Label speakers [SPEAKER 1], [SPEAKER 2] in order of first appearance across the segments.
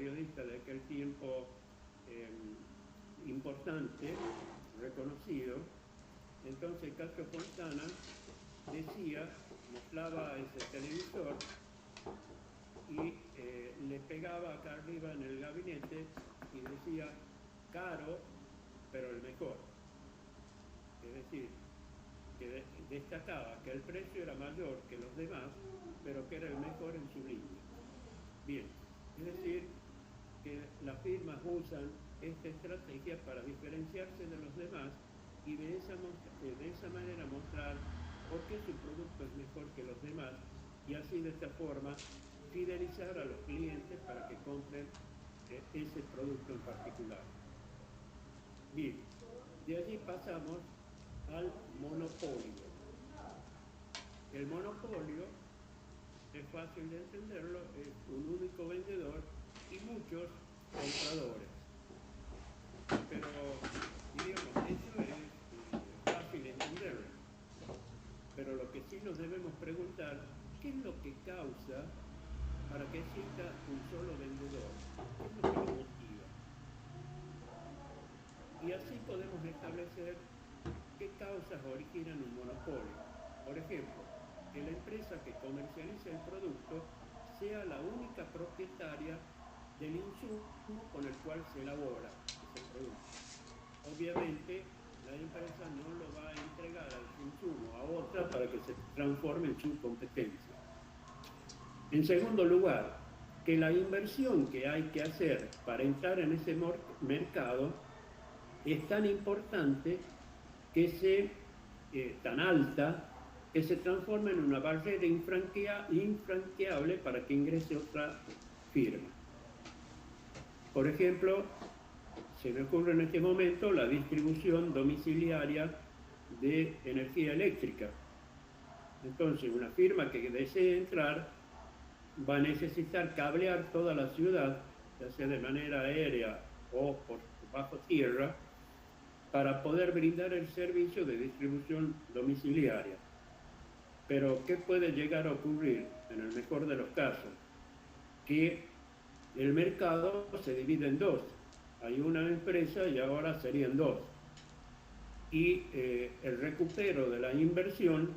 [SPEAKER 1] periodista de aquel tiempo importante, reconocido. Entonces Castro Fontana decía, mostraba ese televisor y le pegaba acá arriba en el gabinete y decía, caro, pero el mejor. Es decir, que destacaba que el precio era mayor que los demás, pero que era el mejor en su línea. Bien, es decir, que las firmas usan esta estrategia para diferenciarse de los demás y de esa manera mostrar por qué su producto es mejor que los demás y así de esta forma fidelizar a los clientes para que compren ese producto en particular. Bien, de allí pasamos al monopolio. El monopolio es fácil de entenderlo, es un único vendedor y muchos compradores. Pero, digamos, eso es fácil de entenderlo. Pero lo que sí nos debemos preguntar, ¿qué es lo que causa para que exista un solo vendedor? ¿Qué es lo que lo motiva? Y así podemos establecer qué causas originan un monopolio. Por ejemplo, que la empresa que comercializa el producto sea la única propietaria del insumo con el cual se elabora ese producto. Obviamente, la empresa no lo va a entregar al insumo a otra para que se transforme en su competencia. En segundo lugar, que la inversión que hay que hacer para entrar en ese mercado es tan importante tan alta, que se transforma en una barrera infranqueable para que ingrese otra firma. Por ejemplo, se me ocurre en este momento la distribución domiciliaria de energía eléctrica. Entonces, una firma que desee entrar va a necesitar cablear toda la ciudad, ya sea de manera aérea o por bajo tierra, para poder brindar el servicio de distribución domiciliaria. Pero, ¿qué puede llegar a ocurrir en el mejor de los casos? Que el mercado se divide en dos. Hay una empresa y ahora serían dos. Y el recupero de la inversión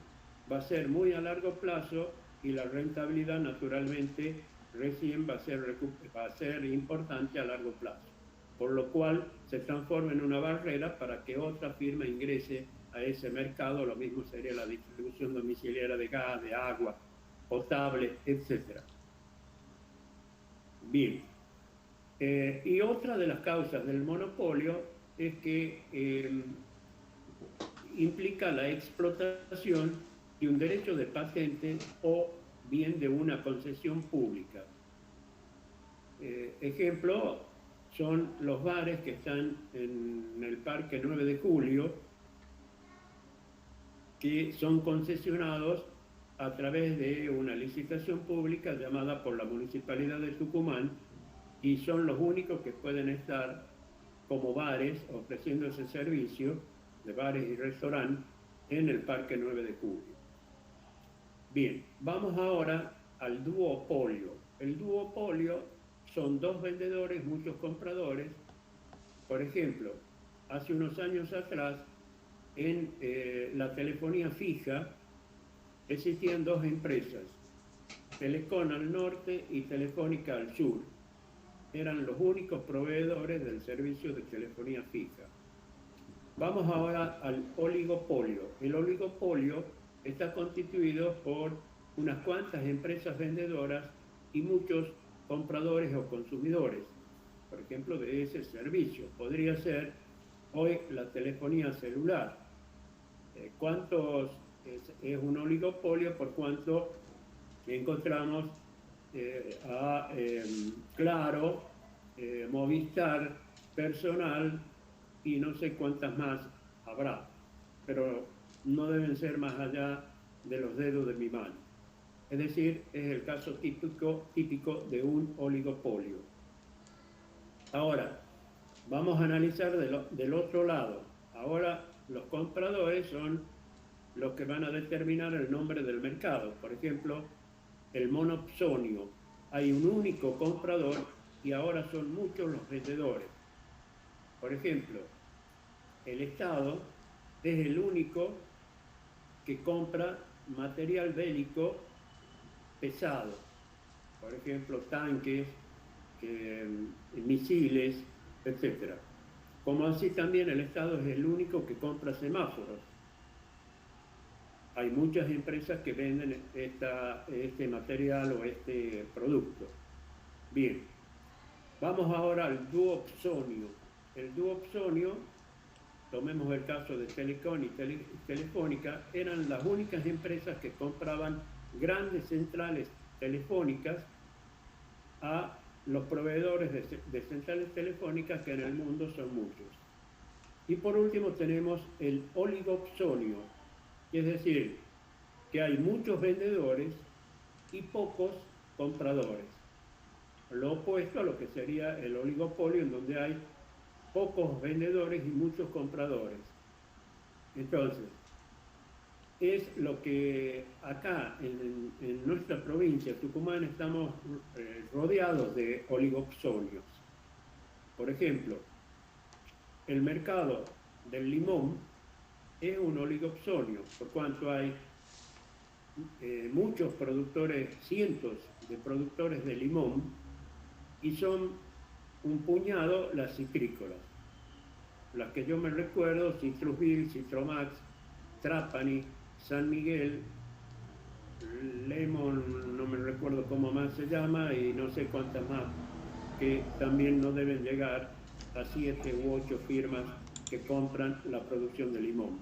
[SPEAKER 1] va a ser muy a largo plazo y la rentabilidad naturalmente recién va a ser importante a largo plazo. Por lo cual se transforma en una barrera para que otra firma ingrese a ese mercado. Lo mismo sería la distribución domiciliaria de gas, de agua potable, etc. Bien, y otra de las causas del monopolio es que implica la explotación de un derecho de patente o bien de una concesión pública. Ejemplo son los bares que están en el Parque 9 de Julio, que son concesionados a través de una licitación pública llamada por la Municipalidad de Tucumán y son los únicos que pueden estar como bares ofreciendo ese servicio de bares y restaurantes en el Parque 9 de Julio. Bien, vamos ahora al duopolio. El duopolio son dos vendedores, muchos compradores. Por ejemplo, hace unos años atrás, en la telefonía fija, existían dos empresas, Telecom al norte y Telefónica al sur. Eran los únicos proveedores del servicio de telefonía fija. Vamos ahora al oligopolio. El oligopolio está constituido por unas cuantas empresas vendedoras y muchos compradores o consumidores, por ejemplo, de ese servicio. Podría ser hoy la telefonía celular. Es un oligopolio por cuanto encontramos a Claro, Movistar, Personal y no sé cuántas más habrá, pero no deben ser más allá de los dedos de mi mano. Es decir, es el caso típico de un oligopolio. Ahora, vamos a analizar del otro lado. Ahora, los compradores son los que van a determinar el nombre del mercado. Por ejemplo, el monopsonio. Hay un único comprador y ahora son muchos los vendedores. Por ejemplo, el Estado es el único que compra material bélico pesado, por ejemplo, tanques, misiles, etc. Como así también el Estado es el único que compra semáforos. Hay muchas empresas que venden este material o este producto. Bien, vamos ahora al duoxonio. El duoxonio, tomemos el caso de Telecom y Telefónica, eran las únicas empresas que compraban grandes centrales telefónicas a los proveedores de centrales telefónicas, que en el mundo son muchos. Y por último tenemos el oligoxonio, es decir, que hay muchos vendedores y pocos compradores. Lo opuesto a lo que sería el oligopolio, en donde hay pocos vendedores y muchos compradores. Entonces, es lo que acá en nuestra provincia, Tucumán, estamos rodeados de oligoxonios. Por ejemplo, el mercado del limón es un oligoxonio, por cuanto hay muchos productores, cientos de productores de limón, y son un puñado las citrícolas. Las que yo me recuerdo: Citrusville, Citromax, Trapani, San Miguel, Lemon, no me recuerdo cómo más se llama, y no sé cuántas más, que también no deben llegar a 7 u 8 firmas que compran la producción de limón.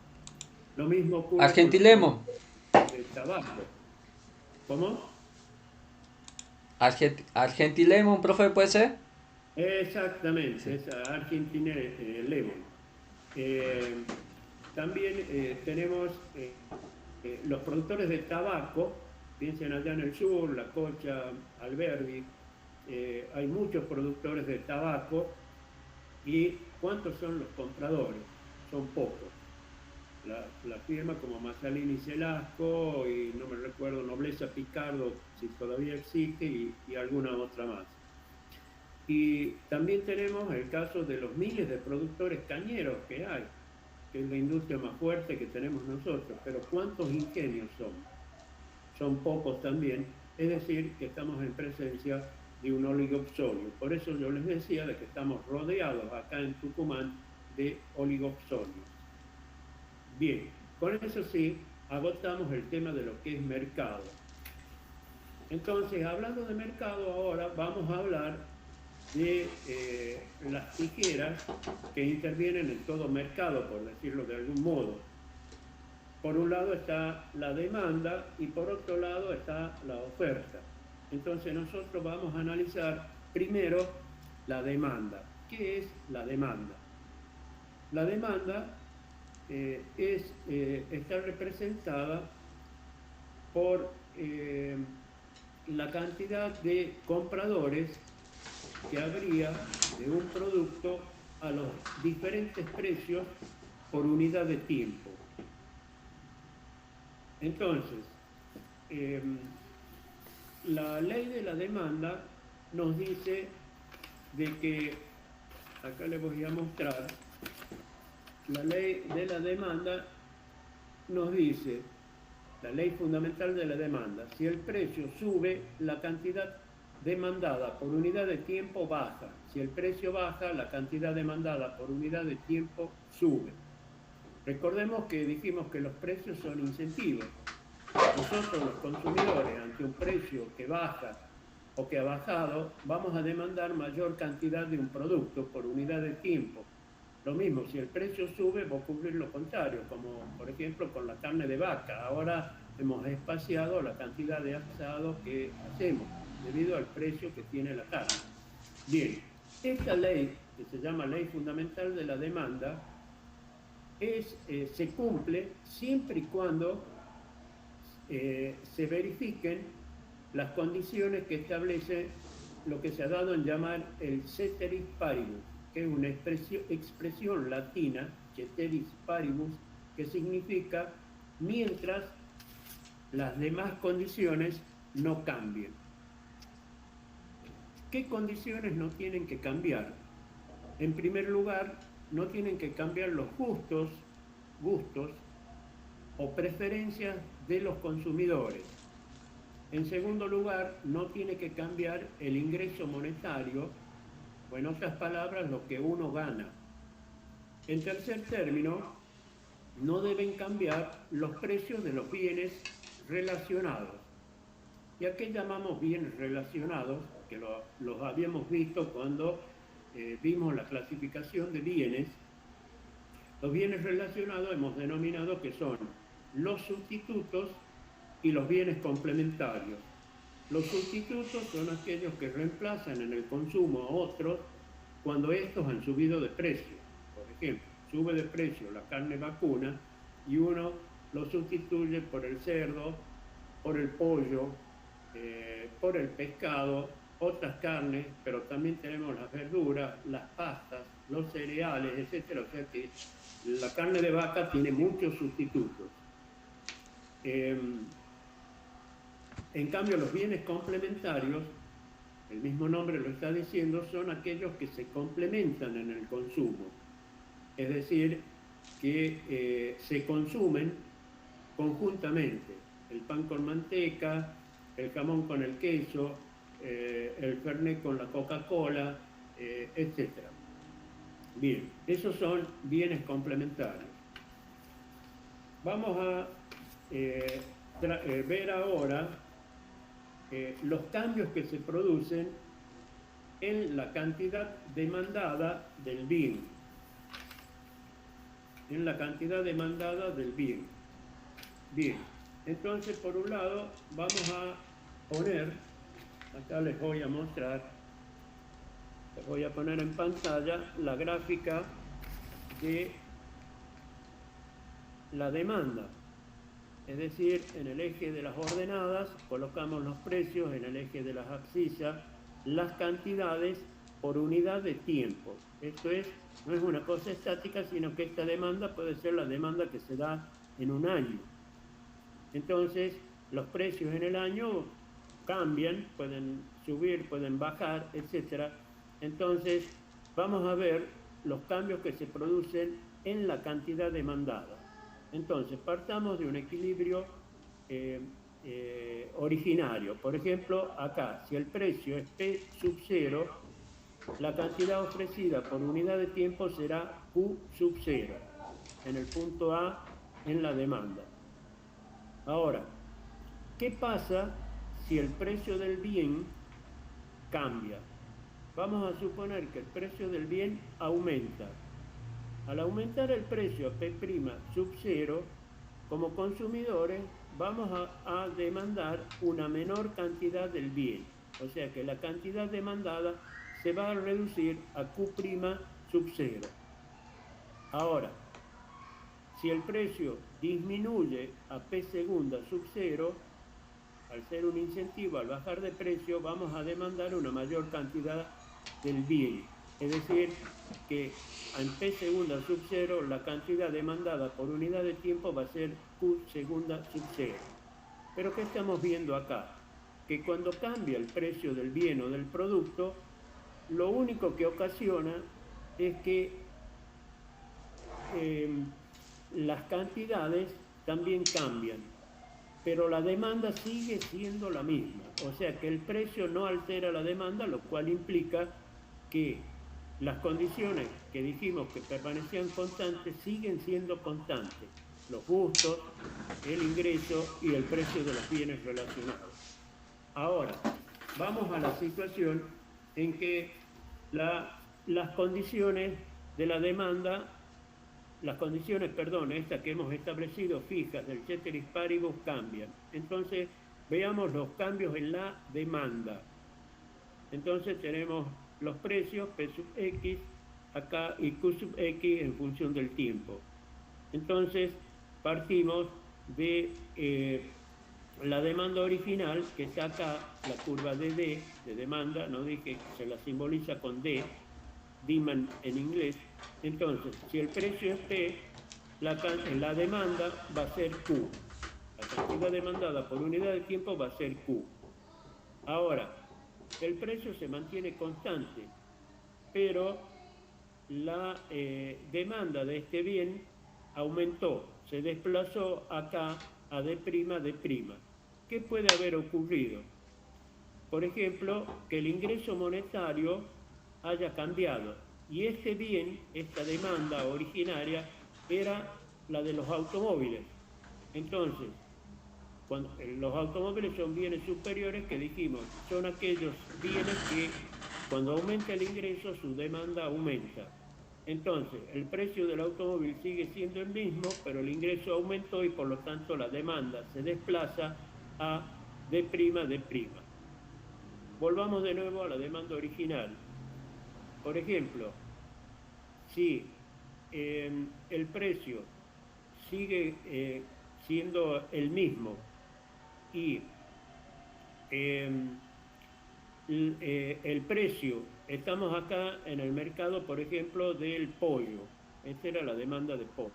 [SPEAKER 1] Lo mismo ocurre
[SPEAKER 2] Argentilemo.
[SPEAKER 1] con el tabaco. ¿Cómo?
[SPEAKER 2] Argentilemo, profe, ¿puede ser?
[SPEAKER 1] Exactamente,
[SPEAKER 2] Sí.
[SPEAKER 1] es Argentina Lemon. También tenemos los productores de tabaco, piensen allá en el sur, La Cocha, Alberdi, hay muchos productores de tabaco. ¿Y cuántos son los compradores? Son pocos. La firma como Mazzalini Celasco, y no me recuerdo, Nobleza Picardo, si todavía existe, y alguna otra más. Y también tenemos el caso de los miles de productores cañeros que hay, que es la industria más fuerte que tenemos nosotros. Pero ¿cuántos ingenios son? Son pocos también, es decir, que estamos en presencia de un oligoxonio. Por eso yo les decía de que estamos rodeados acá en Tucumán de oligoxonios. Bien, con eso sí, agotamos el tema de lo que es mercado. Entonces, hablando de mercado, ahora vamos a hablar de las tijeras que intervienen en todo mercado, por decirlo de algún modo. Por un lado está la demanda y por otro lado está la oferta. Entonces nosotros vamos a analizar primero la demanda. ¿Qué es la demanda? La demanda está representada por la cantidad de compradores que habría de un producto a los diferentes precios por unidad de tiempo. Entonces, la ley de la demanda nos dice de que, acá les voy a mostrar, la ley de la demanda nos dice, la ley fundamental de la demanda, si el precio sube, la cantidad demandada por unidad de tiempo baja. Si el precio baja, la cantidad demandada por unidad de tiempo sube. Recordemos que dijimos que los precios son incentivos. Nosotros, los consumidores, ante un precio que baja o que ha bajado, vamos a demandar mayor cantidad de un producto por unidad de tiempo. Lo mismo, si el precio sube, va a ocurrir lo contrario, como por ejemplo con la carne de vaca. Ahora hemos espaciado la cantidad de asado que hacemos debido al precio que tiene la carne. Bien, esta ley, que se llama Ley Fundamental de la Demanda, se cumple siempre y cuando se verifiquen las condiciones que establece lo que se ha dado en llamar el ceteris paribus, que es una expresión latina, ceteris paribus, que significa mientras las demás condiciones no cambien. ¿Qué condiciones no tienen que cambiar? En primer lugar, no tienen que cambiar los gustos o preferencias de los consumidores. En segundo lugar, no tiene que cambiar el ingreso monetario, o en otras palabras, lo que uno gana. En tercer término, no deben cambiar los precios de los bienes relacionados. ¿Y a qué llamamos bienes relacionados? Que los habíamos visto cuando vimos la clasificación de bienes. Los bienes relacionados hemos denominado que son los sustitutos y los bienes complementarios. Los sustitutos son aquellos que reemplazan en el consumo a otros cuando estos han subido de precio. Por ejemplo, sube de precio la carne vacuna y uno lo sustituye por el cerdo, por el pollo, por el pescado, otras carnes, pero también tenemos las verduras, las pastas, los cereales, etc. O sea que la carne de vaca tiene muchos sustitutos. En cambio, los bienes complementarios, el mismo nombre lo está diciendo, son aquellos que se complementan en el consumo. Es decir, que se consumen conjuntamente. El pan con manteca, el jamón con el queso, el fernet con la Coca-Cola, etc. Bien, esos son bienes complementarios. Vamos a ver ahora los cambios que se producen en la cantidad demandada del bien. En la cantidad demandada del bien. Bien, entonces por un lado vamos a poner, acá les voy a mostrar, les voy a poner en pantalla la gráfica de la demanda. Es decir, en el eje de las ordenadas colocamos los precios, en el eje de las abscisas las cantidades por unidad de tiempo. Esto no es una cosa estática, sino que esta demanda puede ser la demanda que se da en un año. Entonces, los precios en el año cambian, pueden subir, pueden bajar, etc. Entonces, vamos a ver los cambios que se producen en la cantidad demandada. Entonces, partamos de un equilibrio originario. Por ejemplo, acá, si el precio es P sub 0, la cantidad ofrecida por unidad de tiempo será Q sub 0, en el punto A, en la demanda. Ahora, ¿qué pasa si el precio del bien cambia? Vamos a suponer que el precio del bien aumenta. Al aumentar el precio a P' sub 0, como consumidores vamos a demandar una menor cantidad del bien. O sea que la cantidad demandada se va a reducir a Q' sub 0. Ahora, si el precio disminuye a P segunda sub 0, al ser un incentivo, al bajar de precio, vamos a demandar una mayor cantidad del bien. Es decir, que en P segunda sub 0 la cantidad demandada por unidad de tiempo va a ser Q segunda sub 0. Pero ¿qué estamos viendo acá? Que cuando cambia el precio del bien o del producto, lo único que ocasiona es que las cantidades también cambian, pero la demanda sigue siendo la misma. O sea que el precio no altera la demanda, lo cual implica que las condiciones que dijimos que permanecían constantes siguen siendo constantes. Los gustos, el ingreso y el precio de los bienes relacionados. Ahora, vamos a la situación en que las condiciones de la demanda, estas que hemos establecido fijas del ceteris paribus cambian. Entonces, veamos los cambios en la demanda. Entonces tenemos los precios, P sub X, acá, y Q sub X en función del tiempo. Entonces, partimos de la demanda original, que está acá, la curva de D, de demanda, no dije que se la simboliza con D, demand en inglés. Entonces, si el precio es P, la demanda va a ser Q. La cantidad demandada por unidad de tiempo va a ser Q. Ahora, el precio se mantiene constante, pero la demanda de este bien aumentó, se desplazó acá a D', D'. ¿Qué puede haber ocurrido? Por ejemplo, que el ingreso monetario haya cambiado y este bien, esta demanda originaria, era la de los automóviles. Entonces, los automóviles son bienes superiores que dijimos, son aquellos bienes que cuando aumenta el ingreso su demanda aumenta. Entonces, el precio del automóvil sigue siendo el mismo, pero el ingreso aumentó y por lo tanto la demanda se desplaza a D', D'. Volvamos de nuevo a la demanda original. Por ejemplo, si el precio sigue siendo el mismo y el precio, estamos acá en el mercado, por ejemplo, del pollo. Esta era la demanda de pollo.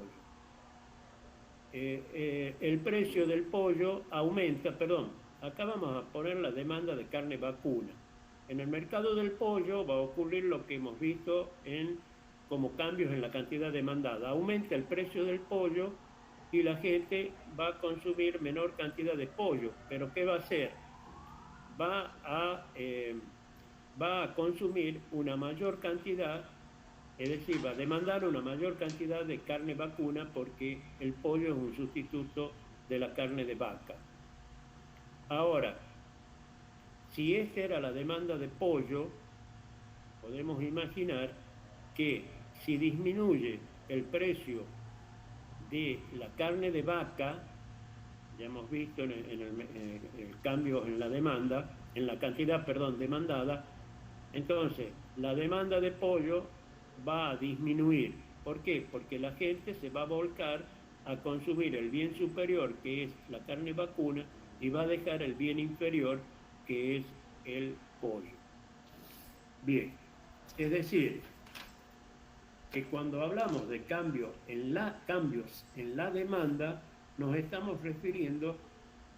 [SPEAKER 1] El precio del pollo aumenta, perdón, acá vamos a poner la demanda de carne vacuna. En el mercado del pollo va a ocurrir lo que hemos visto como cambios en la cantidad demandada. Aumenta el precio del pollo y la gente va a consumir menor cantidad de pollo. ¿Pero qué va a hacer? Va a consumir una mayor cantidad, es decir, va a demandar una mayor cantidad de carne vacuna porque el pollo es un sustituto de la carne de vaca. Ahora, si esta era la demanda de pollo, podemos imaginar que si disminuye el precio de la carne de vaca, ya hemos visto en el cambio en la demanda, en la cantidad, perdón, demandada, entonces la demanda de pollo va a disminuir. ¿Por qué? Porque la gente se va a volcar a consumir el bien superior, que es la carne vacuna, y va a dejar el bien inferior, que es el pollo. Bien, es decir, que cuando hablamos de cambios en la demanda, nos estamos refiriendo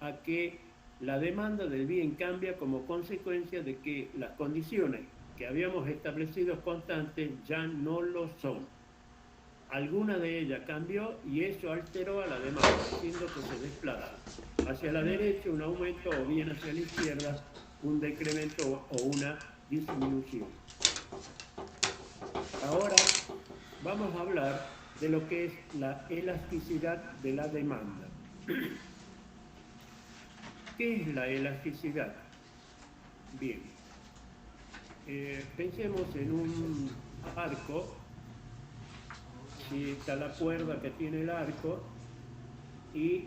[SPEAKER 1] a que la demanda del bien cambia como consecuencia de que las condiciones que habíamos establecido constantes ya no lo son. Alguna de ellas cambió y eso alteró a la demanda, haciendo que se desplaza hacia la derecha un aumento o bien hacia la izquierda un decremento o una disminución. Ahora vamos a hablar de lo que es la elasticidad de la demanda. ¿Qué es la elasticidad? Bien, pensemos en un arco. Si está la cuerda que tiene el arco y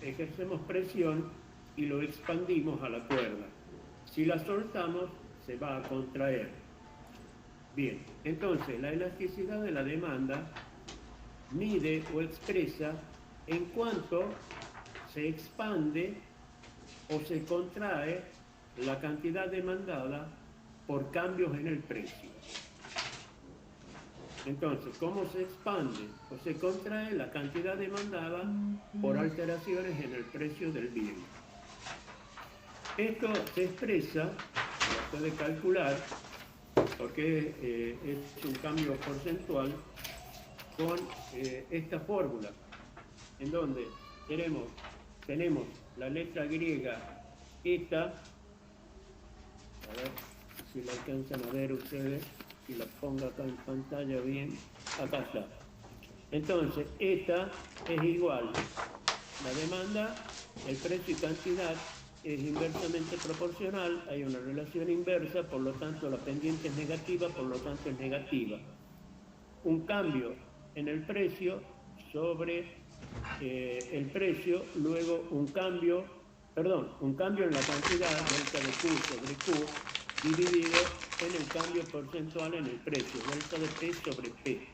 [SPEAKER 1] ejercemos presión y lo expandimos a la cuerda. Si la soltamos, se va a contraer. Bien, entonces la elasticidad de la demanda mide o expresa en cuánto se expande o se contrae la cantidad demandada por cambios en el precio. Entonces, ¿cómo se expande o se contrae la cantidad demandada por alteraciones en el precio del bien? Esto se expresa, lo puede calcular, porque es un cambio porcentual, con esta fórmula, en donde tenemos la letra griega eta, a ver si la alcanzan a ver ustedes, si la pongo acá en pantalla bien, acá está. Entonces, eta es igual, la demanda, el precio y cantidad es inversamente proporcional, hay una relación inversa, por lo tanto la pendiente es negativa, por lo tanto es negativa. Un cambio en el precio sobre el precio, luego un cambio en la cantidad, delta de Q sobre Q, dividido en el cambio porcentual en el precio, delta de P sobre P.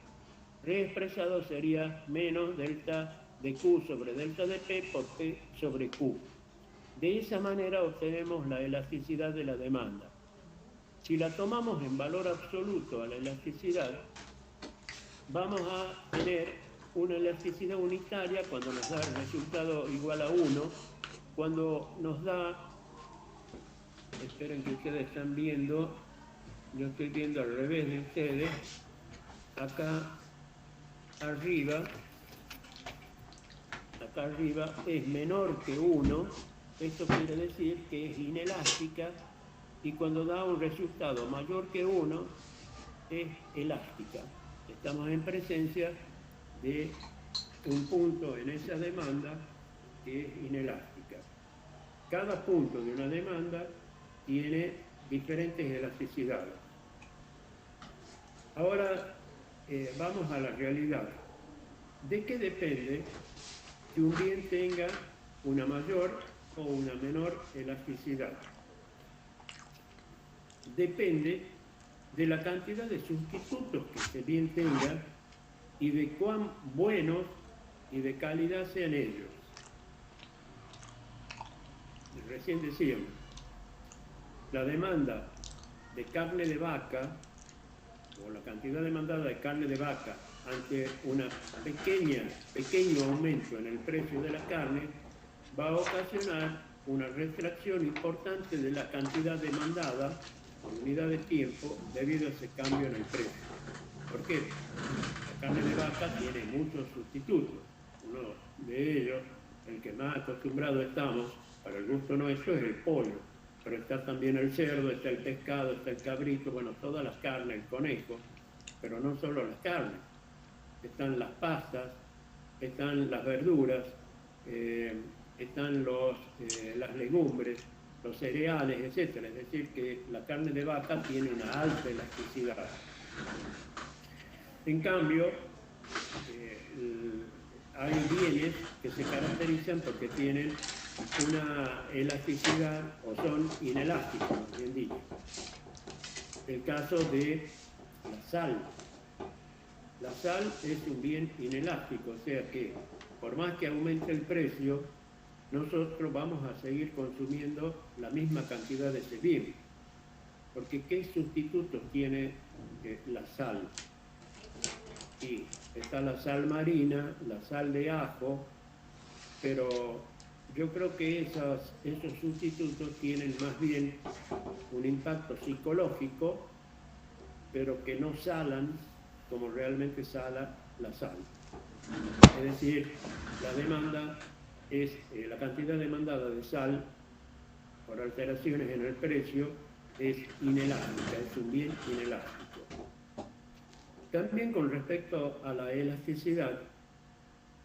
[SPEAKER 1] Reexpresado sería menos delta de Q sobre delta de P por P sobre Q. De esa manera obtenemos la elasticidad de la demanda. Si la tomamos en valor absoluto a la elasticidad, vamos a tener una elasticidad unitaria cuando nos da el resultado igual a 1, cuando nos da esperen que ustedes están viendo, yo estoy viendo al revés de ustedes, acá arriba es menor que 1, esto quiere decir que es inelástica, y cuando da un resultado mayor que 1 es elástica. Estamos en presencia de un punto en esa demanda que es inelástica. Cada punto de una demanda tiene diferentes elasticidades. Ahora vamos a la realidad. ¿De qué depende que un bien tenga una mayor o una menor elasticidad? Depende de la cantidad de sustitutos que ese bien tenga y de cuán buenos y de calidad sean ellos. Recién decíamos, la demanda de carne de vaca o la cantidad demandada de carne de vaca ante un pequeño aumento en el precio de la carne va a ocasionar una retracción importante de la cantidad demandada por unidad de tiempo debido a ese cambio en el precio. ¿Por qué? La carne de vaca tiene muchos sustitutos. Uno de ellos, el que más acostumbrado estamos, para el gusto nuestro, es el pollo. Pero está también el cerdo, está el pescado, está el cabrito, bueno, todas las carnes, el conejo, pero no solo las carnes. Están las pastas, están las verduras, están las legumbres, los cereales, etc. Es decir, que la carne de vaca tiene una alta elasticidad. En cambio, hay bienes que se caracterizan porque tienen una elasticidad o son inelásticos, bien dicho. El caso de la sal. La sal es un bien inelástico, o sea que por más que aumente el precio, nosotros vamos a seguir consumiendo la misma cantidad de ese bien. Porque ¿qué sustitutos tiene la sal? Y está la sal marina, la sal de ajo, pero yo creo que esos sustitutos tienen más bien un impacto psicológico, pero que no salan como realmente sala la sal. Es decir, la demanda es la cantidad demandada de sal por alteraciones en el precio es inelástica, es un bien inelástico. También con respecto a la elasticidad,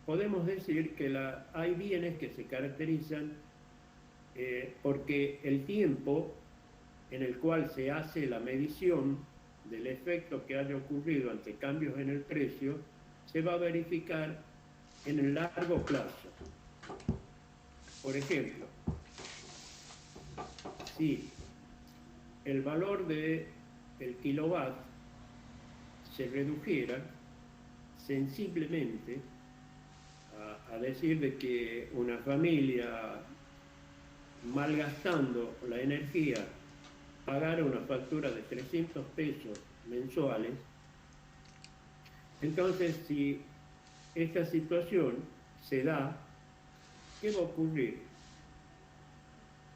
[SPEAKER 1] podemos decir que hay bienes que se caracterizan porque el tiempo en el cual se hace la medición del efecto que haya ocurrido ante cambios en el precio se va a verificar en el largo plazo. Por ejemplo, si el valor del kilowatt se redujera sensiblemente, a decir de que una familia malgastando la energía pagara una factura de 300 pesos mensuales, entonces si esta situación se da, ¿qué va a ocurrir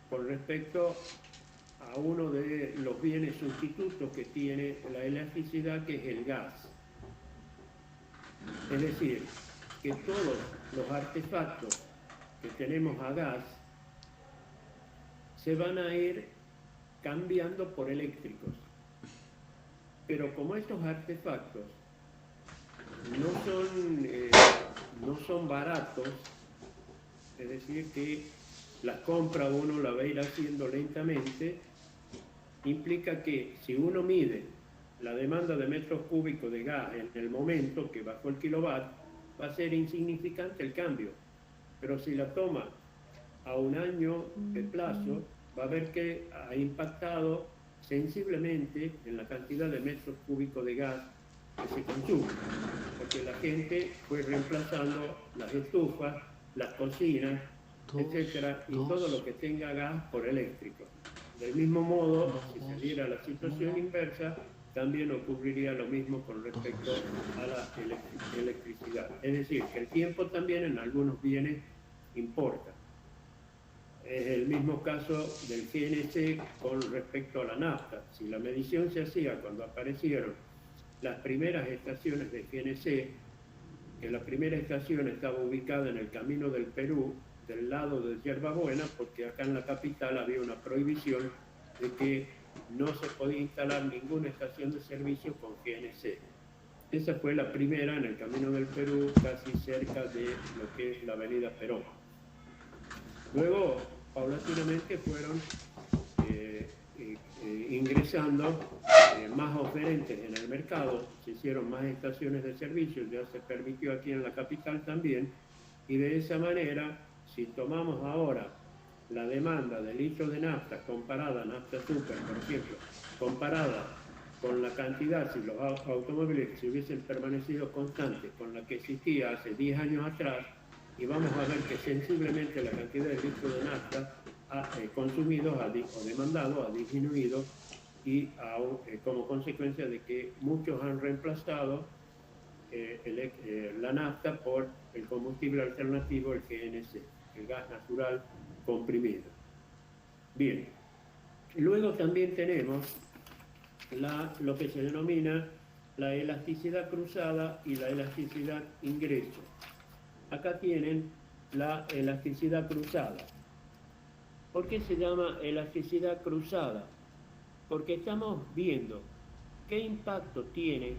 [SPEAKER 1] con respecto a uno de los bienes sustitutos que tiene la elasticidad, que es el gas? Es decir, que todos los artefactos que tenemos a gas se van a ir cambiando por eléctricos. Pero como estos artefactos no son baratos, es decir, que la compra uno la va a ir haciendo lentamente, implica que si uno mide la demanda de metros cúbicos de gas en el momento que bajó el kilowatt, va a ser insignificante el cambio. Pero si la toma a un año de plazo, va a ver que ha impactado sensiblemente en la cantidad de metros cúbicos de gas que se consume, porque la gente fue reemplazando las estufas, las cocinas, etcétera, y todo lo que tenga gas por eléctrico. Del mismo modo, si se diera la situación inversa, también ocurriría lo mismo con respecto a la electricidad. Es decir, que el tiempo también en algunos bienes importa. Es el mismo caso del GNC con respecto a la nafta. Si la medición se hacía cuando aparecieron las primeras estaciones de GNC, que la primera estación estaba ubicada en el Camino del Perú, del lado de Yerbabuena, porque acá en la capital había una prohibición de que no se podía instalar ninguna estación de servicio con GNC. Esa fue la primera en el Camino del Perú, casi cerca de lo que es la avenida Perón. Luego, paulatinamente fueron ingresando más oferentes en el mercado, se hicieron más estaciones de servicio, ya se permitió aquí en la capital también, y de esa manera, si tomamos ahora la demanda de litros de nafta comparada, nafta super, por ejemplo, comparada con la cantidad, si los automóviles se hubiesen permanecido constantes con la que existía hace 10 años atrás, y vamos a ver que sensiblemente la cantidad de litros de nafta consumidos o demandados ha disminuido, y como consecuencia de que muchos han reemplazado la nafta por el combustible alternativo, el GNC, el gas natural comprimido. Bien, luego también tenemos lo que se denomina la elasticidad cruzada y la elasticidad ingreso. Acá tienen la elasticidad cruzada. ¿Por qué se llama elasticidad cruzada? Porque estamos viendo qué impacto tiene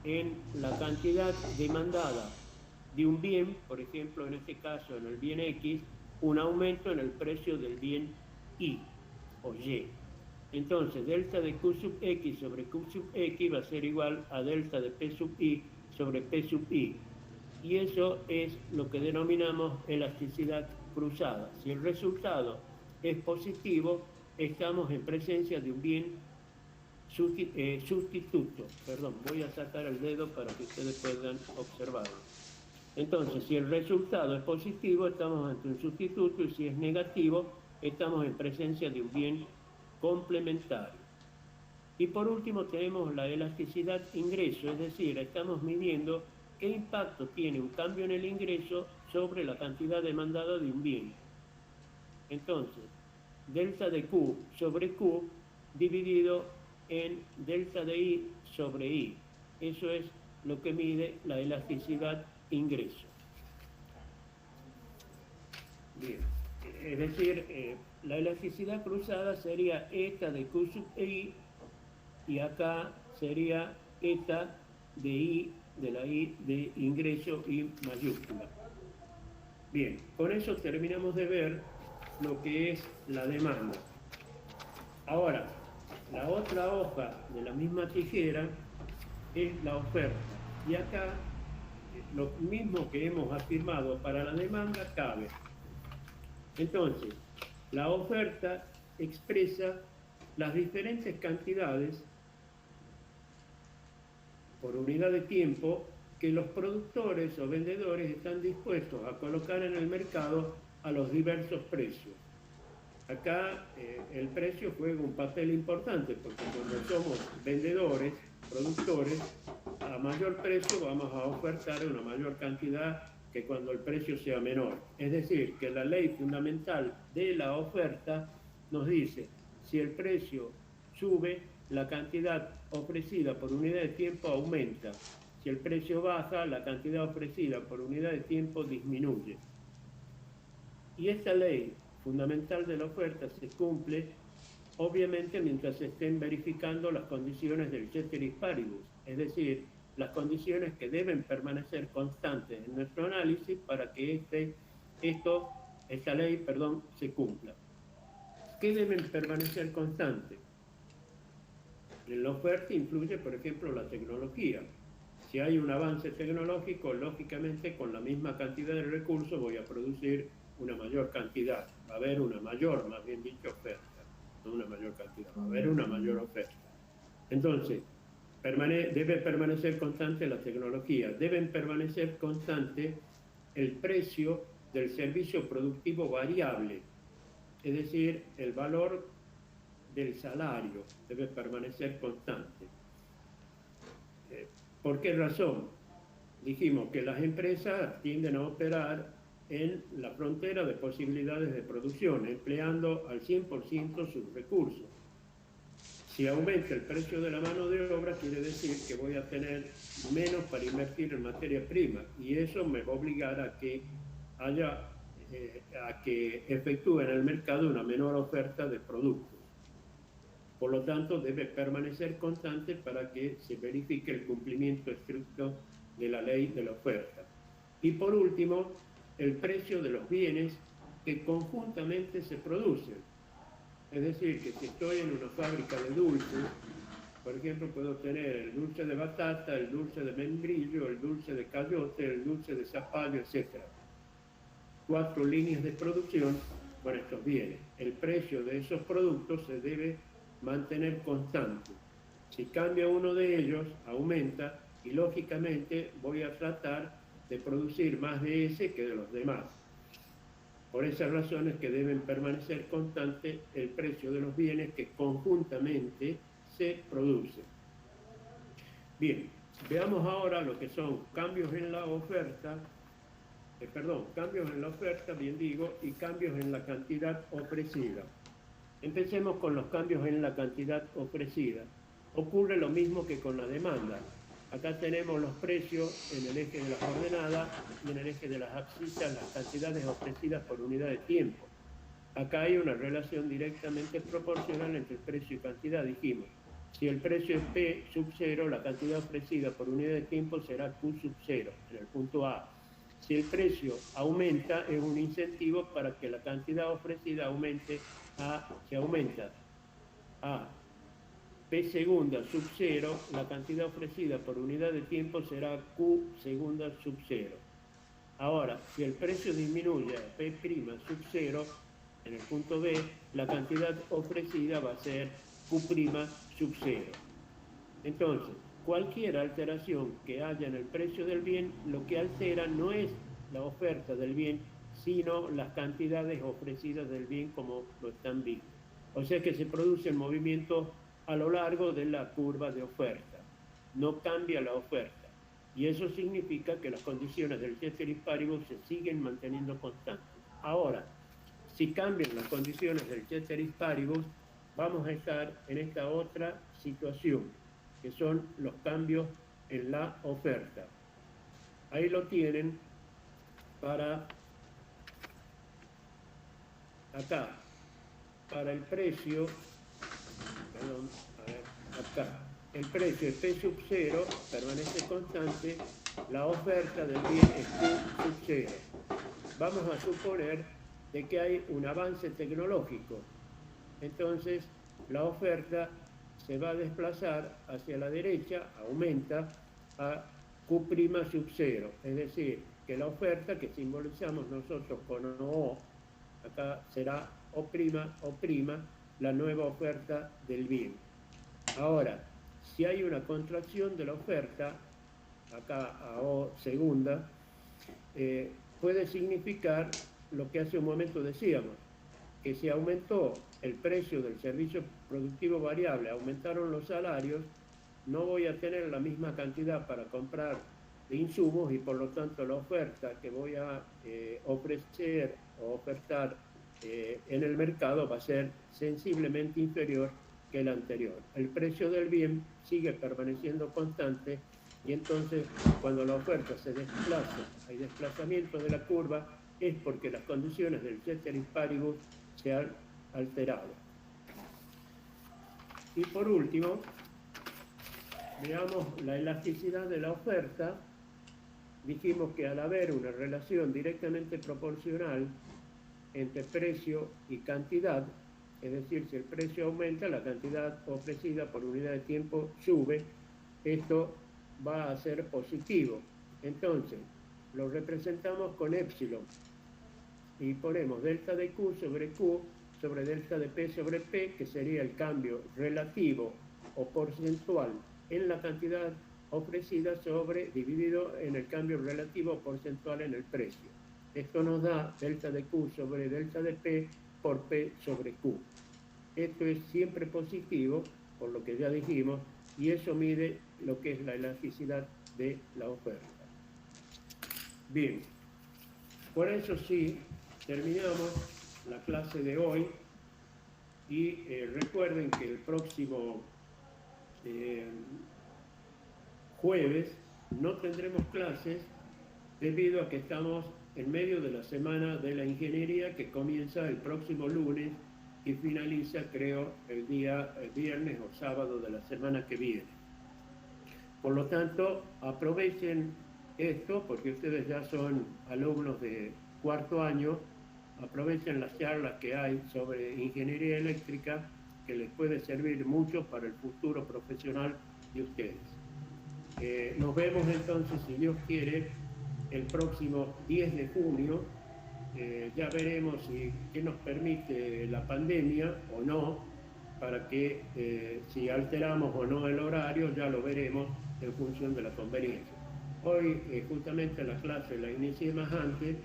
[SPEAKER 1] en la cantidad demandada de un bien, por ejemplo, en este caso, en el bien X, un aumento en el precio del bien Y o Y. Entonces, delta de Q sub X sobre Q sub X va a ser igual a delta de P sub I sobre P sub I. Y eso es lo que denominamos elasticidad cruzada. Si el resultado es positivo, estamos en presencia de un bien sustituto. Perdón, voy a sacar el dedo para que ustedes puedan observarlo. Entonces, si el resultado es positivo, estamos ante un sustituto, y si es negativo, estamos en presencia de un bien complementario. Y por último tenemos la elasticidad ingreso, es decir, estamos midiendo qué impacto tiene un cambio en el ingreso sobre la cantidad demandada de un bien. Entonces, delta de Q sobre Q dividido en delta de I sobre I. Eso es lo que mide la elasticidad ingreso. Bien, es decir, la elasticidad cruzada sería eta de Q sub I, y acá sería eta de I, de la I de ingreso, I mayúscula. Bien, con eso terminamos de ver lo que es la demanda. Ahora, la otra hoja de la misma tijera es la oferta. Y acá lo mismo que hemos afirmado para la demanda cabe. Entonces, la oferta expresa las diferentes cantidades por unidad de tiempo que los productores o vendedores están dispuestos a colocar en el mercado a los diversos precios. Acá el precio juega un papel importante, porque cuando somos vendedores, productores, a mayor precio vamos a ofertar una mayor cantidad que cuando el precio sea menor. Es decir, que la ley fundamental de la oferta nos dice, si el precio sube, la cantidad ofrecida por unidad de tiempo aumenta. Si el precio baja, la cantidad ofrecida por unidad de tiempo disminuye. Y esta ley fundamental de la oferta se cumple, obviamente, mientras se estén verificando las condiciones del ceteris paribus, es decir, las condiciones que deben permanecer constantes en nuestro análisis para que esta ley se cumpla. ¿Qué deben permanecer constantes? En la oferta influye, por ejemplo, la tecnología. Si hay un avance tecnológico, lógicamente con la misma cantidad de recursos voy a producir una mayor cantidad. Va a haber una mayor, más bien dicho, oferta. No una mayor cantidad, va a haber una mayor oferta. Entonces, debe permanecer constante la tecnología, deben permanecer constante el precio del servicio productivo variable, es decir, el valor del salario debe permanecer constante. ¿Por qué razón? Dijimos que las empresas tienden a operar en la frontera de posibilidades de producción, empleando al 100% sus recursos. Si aumenta el precio de la mano de obra, quiere decir que voy a tener menos para invertir en materia prima, y eso me va a obligar a que efectúe en el mercado una menor oferta de productos. Por lo tanto, debe permanecer constante para que se verifique el cumplimiento estricto de la ley de la oferta. Y por último, el precio de los bienes que conjuntamente se producen. Es decir, que si estoy en una fábrica de dulces, por ejemplo, puedo tener el dulce de batata, el dulce de membrillo, el dulce de cayote, el dulce de zapallo, etc. 4 líneas de producción con estos bienes. El precio de esos productos se debe mantener constante. Si cambia uno de ellos, aumenta, y lógicamente voy a tratar de producir más de ese que de los demás. Por esas razones que deben permanecer constante el precio de los bienes que conjuntamente se producen. Bien, veamos ahora lo que son cambios en la oferta, cambios en la oferta, bien digo, y cambios en la cantidad ofrecida. Empecemos con los cambios en la cantidad ofrecida. Ocurre lo mismo que con la demanda. Acá tenemos los precios en el eje de las ordenadas y en el eje de las abscisas, las cantidades ofrecidas por unidad de tiempo. Acá hay una relación directamente proporcional entre precio y cantidad. Dijimos, si el precio es P sub 0, la cantidad ofrecida por unidad de tiempo será Q sub 0, en el punto A. Si el precio aumenta, es un incentivo para que la cantidad ofrecida aumente si aumenta a P segunda sub 0, la cantidad ofrecida por unidad de tiempo será Q segunda sub 0. Ahora, si el precio disminuye a P' sub 0, en el punto B, la cantidad ofrecida va a ser Q' sub 0. Entonces, cualquier alteración que haya en el precio del bien, lo que altera no es la oferta del bien, sino las cantidades ofrecidas del bien como lo están viendo. O sea que se produce el movimiento a lo largo de la curva de oferta. No cambia la oferta. Y eso significa que las condiciones del ceteris paribus se siguen manteniendo constantes. Ahora, si cambian las condiciones del ceteris paribus, vamos a estar en esta otra situación, que son los cambios en la oferta. Ahí lo tienen para acá, para el precio, perdón, a ver, acá, el precio es P sub 0, permanece constante, la oferta del bien es Q sub 0. Vamos a suponer de que hay un avance tecnológico, entonces la oferta se va a desplazar hacia la derecha, aumenta a Q' sub 0, es decir, que la oferta que simbolizamos nosotros con O, acá será O', la nueva oferta del bien. Ahora, si hay una contracción de la oferta, acá a O segunda, puede significar lo que hace un momento decíamos, que si aumentó el precio del servicio productivo variable, aumentaron los salarios, no voy a tener la misma cantidad para comprar de insumos y por lo tanto la oferta que voy a ofrecer o ofertar en el mercado va a ser sensiblemente inferior que el anterior. El precio del bien sigue permaneciendo constante y entonces cuando la oferta se desplaza, hay desplazamiento de la curva, es porque las condiciones del ceteris paribus se han alterado. Y por último, veamos la elasticidad de la oferta. Dijimos que al haber una relación directamente proporcional entre precio y cantidad, es decir, si el precio aumenta, la cantidad ofrecida por unidad de tiempo sube, esto va a ser positivo. Entonces, lo representamos con épsilon y ponemos delta de Q sobre delta de P sobre P, que sería el cambio relativo o porcentual en la cantidad ofrecida dividido en el cambio relativo o porcentual en el precio. Esto nos da delta de Q sobre delta de P por P sobre Q. Esto es siempre positivo, por lo que ya dijimos, y eso mide lo que es la elasticidad de la oferta. Bien, Por eso sí, terminamos la clase de hoy y recuerden que el próximo jueves no tendremos clases debido a que estamos en medio de la semana de la ingeniería que comienza el próximo lunes y finaliza, creo, el día viernes o sábado de la semana que viene. Por lo tanto, aprovechen esto, porque ustedes ya son alumnos de cuarto año, aprovechen las charlas que hay sobre ingeniería eléctrica, que les puede servir mucho para el futuro profesional de ustedes. Nos vemos entonces, si Dios quiere, el próximo 10 de junio. Ya veremos qué nos permite la pandemia o no, para que si alteramos o no el horario, ya lo veremos en función de la conveniencia. Hoy justamente la clase la inicié más antes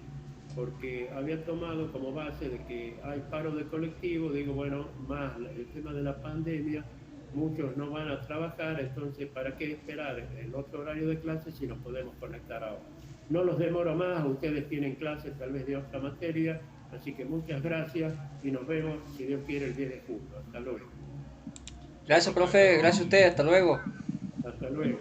[SPEAKER 1] porque había tomado como base de que hay paro de colectivo, digo, bueno, más el tema de la pandemia, muchos no van a trabajar, entonces ¿para qué esperar el otro horario de clase si nos podemos conectar ahora? No los demoro más, ustedes tienen clases tal vez de otra materia, así que muchas gracias y nos vemos, si Dios quiere, el 10 de julio. Hasta luego.
[SPEAKER 2] Gracias, profe. Gracias a usted. Hasta luego.
[SPEAKER 1] Hasta luego.